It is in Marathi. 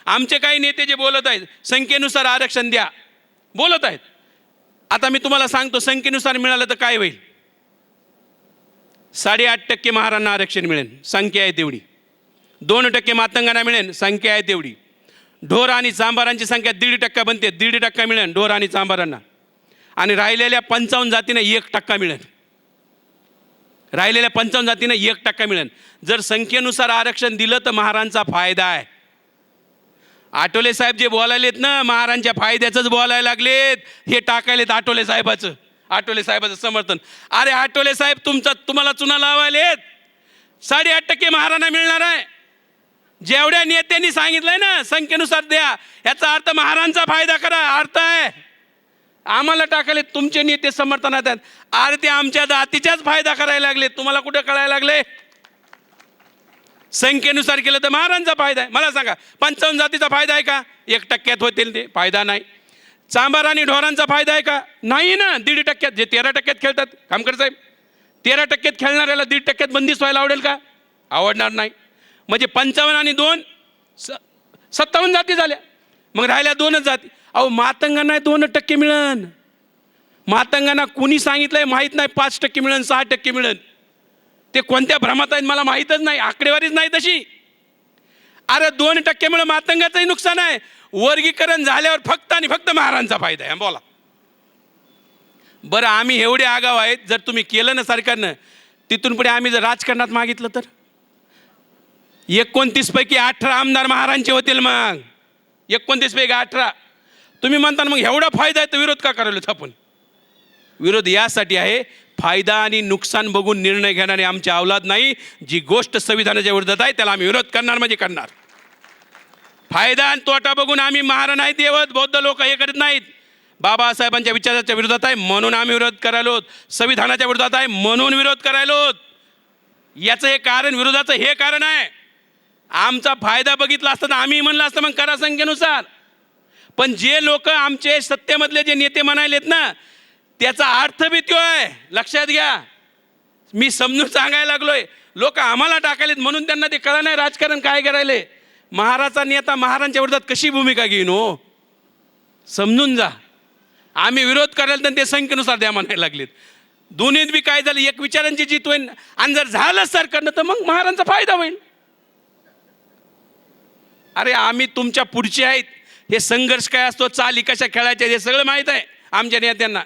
आमचे काही नेते जे बोलत आहेत संख्येनुसार आरक्षण द्या बोलत आहेत. आता मी तुम्हाला सांगतो संख्येनुसार मिळालं तर काय होईल. 8.5% महारांना आरक्षण मिळेल, संख्या आहे तेवढी. 2% मातंगांना मिळेल, संख्या आहे तेवढी. ढोर आणि चांभारांची संख्या 1.5% बनते, 1.5% मिळेल ढोर आणि चांभारांना. आणि राहिलेल्या 55 जातींना 1% मिळेल. राहिलेल्या 55 जातींना 1% मिळेल. जर संख्येनुसार आरक्षण दिलं तर महारांचा फायदा आहे. आठवले साहेब जे बोलायलेत ना महारांच्या फायद्याचंच बोलायला लागलेत, हे टाकायलेत आठवले साहेबाचं समर्थन. अरे आठवले साहेब तुम्हाला चुना लावायलेत. 8.5% महारांना मिळणार आहे. जेवढ्या नेत्यांनी सांगितलंय ना संख्येनुसार द्या, याचा अर्थ महारांचा फायदा करा अर्थ आहे. आम्हाला टाकायले तुमचे नेते समर्थनात आहेत. अरे ते आमच्या जातीचाच फायदा करायला लागले, तुम्हाला कुठे कळायला लागले. संख्येनुसार केलं तर महारांचा फायदा आहे. मला सांगा 55 जातीचा फायदा आहे का? 1% होतील ते फायदा नाही. चांभार आणि ढोरांचा फायदा आहे का? नाही ना. 1.5% जे 13% खेळतात कामकर साहेब, 13% खेळणाऱ्याला 1.5% बंदिस्त व्हायला आवडेल का? आवडणार नाही. म्हणजे 55 आणि 2 57 जाती झाल्या. मग राहिल्या 2च जाती. अहो मातंगांना 2% मिळन. मातंगांना कुणी सांगितलंय माहीत नाही 5% मिळन 6% मिळन. ते कोणत्या भ्रमात आहेत मला माहीतच नाही, आकडेवारीच नाही तशी. अरे 2% मुळे मातंगाचंही नुकसान आहे. वर्गीकरण झाल्यावर फक्त आणि फक्त महारांचा फायदा आहे. बोला बरं, आम्ही एवढे आगाव आहेत. जर तुम्ही केलं ना सरकारनं, तिथून पुढे आम्ही जर राजकारणात मागितलं तर 29 पैकी 18 आमदार महारांचे होतील. मग 29 पैकी 18 तुम्ही म्हणता मग एवढा फायदा आहे तर विरोध का करायला आपण? विरोध यासाठी आहे, फायदा आणि नुकसान बघून निर्णय घेणारे आमची अवलाद नाही. जी गोष्ट संविधानाच्या विरोधात आहे त्याला आम्ही विरोध करणार म्हणजे करणार. फायदा आणि तोटा बघून आम्ही महाराज नाही देवत, बौद्ध लोक हे करत नाहीत. बाबासाहेबांच्या विचाराच्या विरोधात आहे म्हणून आम्ही विरोध करायलो, संविधानाच्या विरोधात आहे म्हणून विरोध करायलो. याचं हे कारण, विरोधाचं हे कारण आहे. आमचा फायदा बघितला असता तर आम्ही म्हणलं असतं मग करा संख्येनुसार. पण जे लोक आमचे सत्तेमधले जे नेते म्हणायलेत ना त्याचा अर्थ बी तो आहे, लक्षात घ्या. मी समजून सांगायला लागलोय. लोक आम्हाला टाकायलेत म्हणून त्यांना ते कळलं नाही राजकारण काय करायले. महाराजचा नेता महाराजांच्या विरोधात कशी भूमिका घेईन हो, समजून जा. आम्ही विरोध करायला तर ते संख्येनुसार द्या म्हणायला लागलेत. दोन्हीत बी काय झालं, एक विचारांची जीत होईल आणि जर झालं सरकारनं तर मग महाराजांचा फायदा होईल. अरे आम्ही तुमच्या पुढचे आहेत. हे संघर्ष काय असतो, चाली कशा खेळायच्या हे सगळं माहीत आहे आमच्या नेत्यांना.